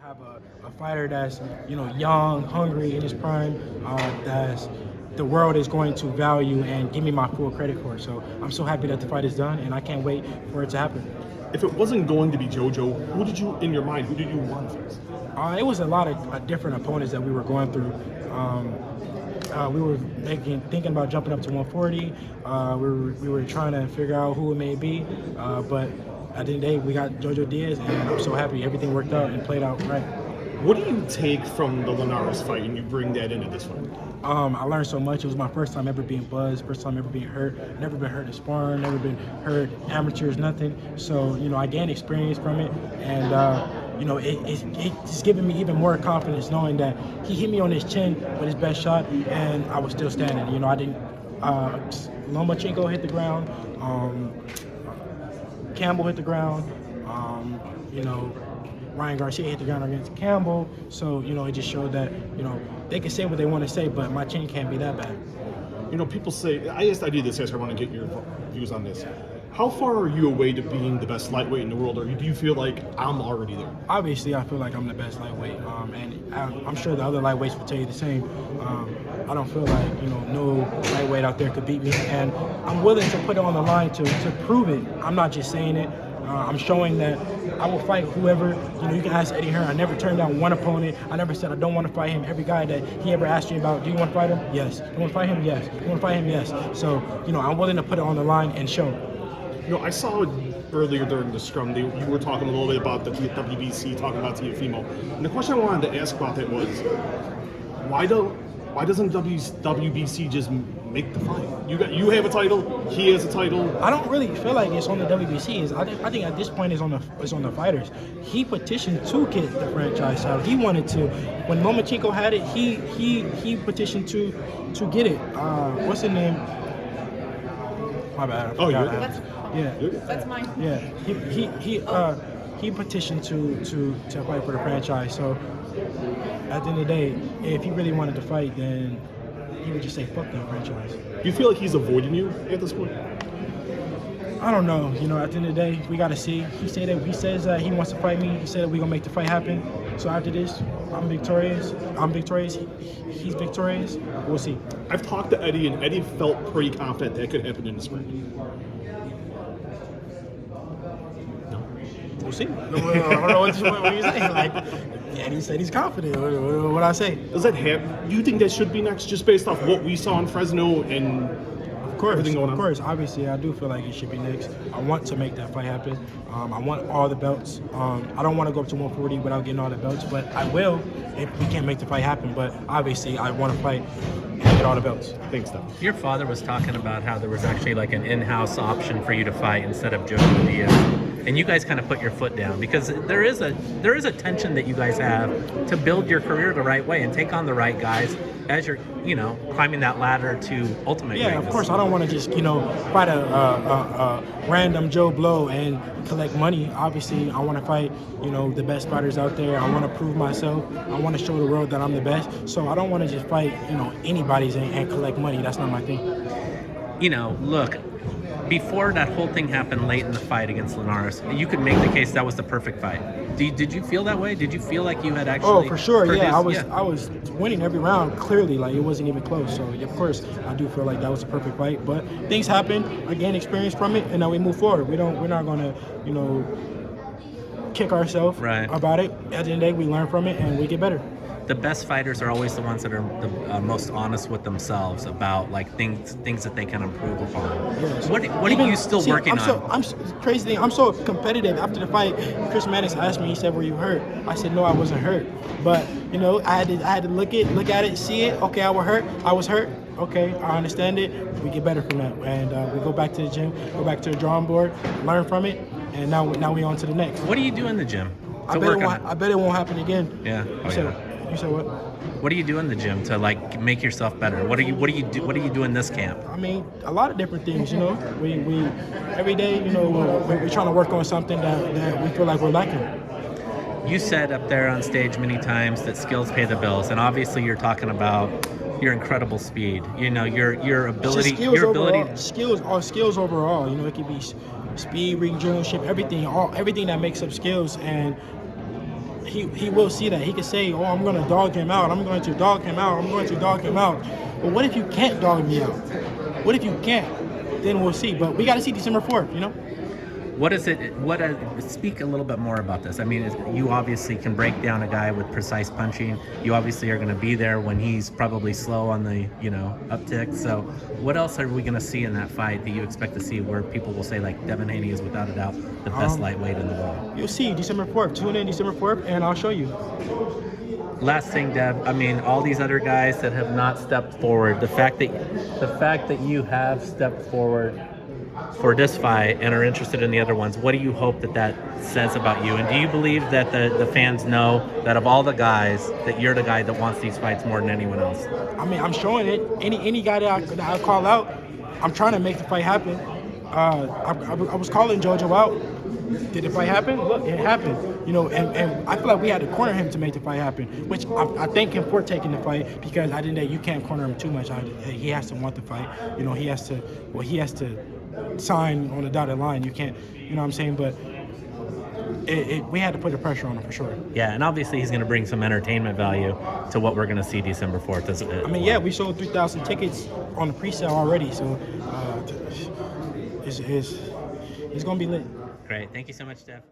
have a fighter that's, young, hungry, in his prime, that's the world is going to value and give me my full credit for it. So I'm so happy that the fight is done, and I can't wait for it to happen. If it wasn't going to be JoJo, who did you want to face? It was a lot of different opponents that we were going through. We were thinking about jumping up to 140. We were trying to figure out who it may be, but at the end of the day, we got JoJo Diaz, and I'm so happy everything worked out and played out right. What do you take from the Linares fight and you bring that into this one? I learned so much. It was my first time ever being buzzed, first time ever being hurt. Never been hurt in sparring, never been hurt amateurs, nothing. So, I gained experience from it, and it's giving me even more confidence knowing that he hit me on his chin with his best shot, and I was still standing. I didn't. Lomachenko hit the ground. Campbell hit the ground. Ryan Garcia hit the ground against Campbell. So, it just showed that, they can say what they want to say, but my chin can't be that bad. People say, I do this, I want to get your views on this. How far are you away to being the best lightweight in the world, or do you feel like I'm already there? Obviously, I feel like I'm the best lightweight, and I'm sure the other lightweights will tell you the same. I don't feel like, no lightweight out there could beat me, and I'm willing to put it on the line to prove it. I'm not just saying it. I'm showing that I will fight whoever. You can ask Eddie Hearn. I never turned down one opponent. I never said I don't want to fight him. Every guy that he ever asked me about, do you want to fight him? Yes. You want to fight him? Yes. You want to fight him? Yes. So, I'm willing to put it on the line and show. I saw earlier during the scrum, you were talking a little bit about the WBC, talking about Teofimo. And the question I wanted to ask about that was, why doesn't WBC just make the fight? You have a title, he has a title. I don't really feel like it's on the WBC. I think at this point it's on the fighters. He petitioned to get the franchise title. He wanted to. When Lomachenko had it, he petitioned to get it. What's his name? My bad. That's mine. Yeah. He petitioned to fight for the franchise. So at the end of the day, if he really wanted to fight, then he would just say fuck that franchise. Do you feel like he's avoiding you at this point? I don't know. At the end of the day, we gotta see. He says that he wants to fight me. He said that we're gonna make the fight happen. So after this, I'm victorious. He's victorious. We'll see. I've talked to Eddie, and Eddie felt pretty confident that could happen in the spring. We'll see. I don't know what you're saying. Eddie said he's confident. What I say? Does that happen? Do you think that should be next, just based off what we saw in Fresno and everything going on? Of course. Obviously, I do feel like it should be next. I want to make that fight happen. I want all the belts. I don't want to go up to 140 without getting all the belts, but I will if we can't make the fight happen. But obviously, I want to fight and get all the belts. Thanks, Devin. Your father was talking about how there was actually like an in-house option for you to fight instead of JoJo Diaz. And you guys kind of put your foot down because there is a tension that you guys have to build your career the right way and take on the right guys as you're climbing that ladder to ultimate greatness. Of course I don't want to just fight a random Joe Blow and collect money. Obviously I want to fight the best fighters out there. I want to prove myself. I want to show the world that I'm the best. So I don't want to just fight anybody's and collect money. That's not my thing. Look, before that whole thing happened late in the fight against Linares, you could make the case that was the perfect fight. Did you feel that way? Did you feel like you had actually? Oh, for sure. I was winning every round clearly. Like it wasn't even close. So of course I do feel like that was a perfect fight. But things happen. I gain experience from it, and now we move forward. We're not gonna kick ourselves about it. At the end of the day, we learn from it and we get better. The best fighters are always the ones that are the most honest with themselves about like things that they can improve upon. Yes. What are you still working on? Crazy thing. I'm so competitive. After the fight, Chris Mannix asked me. He said, "Were you hurt?" I said, "No, I wasn't hurt." But I had to look at it, see it. Okay, I was hurt. Okay, I understand it. We get better from that, and we go back to the gym, go back to the drawing board, learn from it, and now we on to the next. What do you do in the gym? I bet it won't happen again. Yeah. You said what? What do you do in the gym to like make yourself better? What do you do in this camp? I mean, a lot of different things. We every day, we're trying to work on something that we feel like we're lacking. You said up there on stage many times that skills pay the bills, and obviously you're talking about your incredible speed. Your ability, skills overall. It could be speed, regionalship, everything that makes up skills, and he will see that. He can say, oh, I'm going to dog him out. I'm going to dog him out. I'm going to dog him out. But what if you can't dog me out? What if you can't? Then we'll see. But we got to see December 4th, you know? What is it? Speak a little bit more about this. I mean, you obviously can break down a guy with precise punching. You obviously are going to be there when he's probably slow on the, uptick. So, what else are we going to see in that fight that you expect to see where people will say like Devin Haney is without a doubt the best lightweight in the world? You'll see December 4th. Tune in December 4th, and I'll show you. Last thing, Dev. I mean, all these other guys that have not stepped forward. The fact that you have stepped forward for this fight and are interested in the other ones, what do you hope that says about you? And do you believe that the fans know that of all the guys, that you're the guy that wants these fights more than anyone else? I mean, I'm showing it. Any guy that I call out, I'm trying to make the fight happen. I was calling JoJo out. Did the fight happen? Look, it happened. And I feel like we had to corner him to make the fight happen, which I thank him for taking the fight, because I didn't. You can't corner him too much. He has to want the fight. He has to sign on the dotted line. You can't. You know what I'm saying? But we had to put the pressure on him for sure. Yeah, and obviously he's going to bring some entertainment value to what we're going to see December 4th. I mean, yeah, we sold 3,000 tickets on the pre-sale already, so it's going to be lit. Great. Thank you so much, Steph.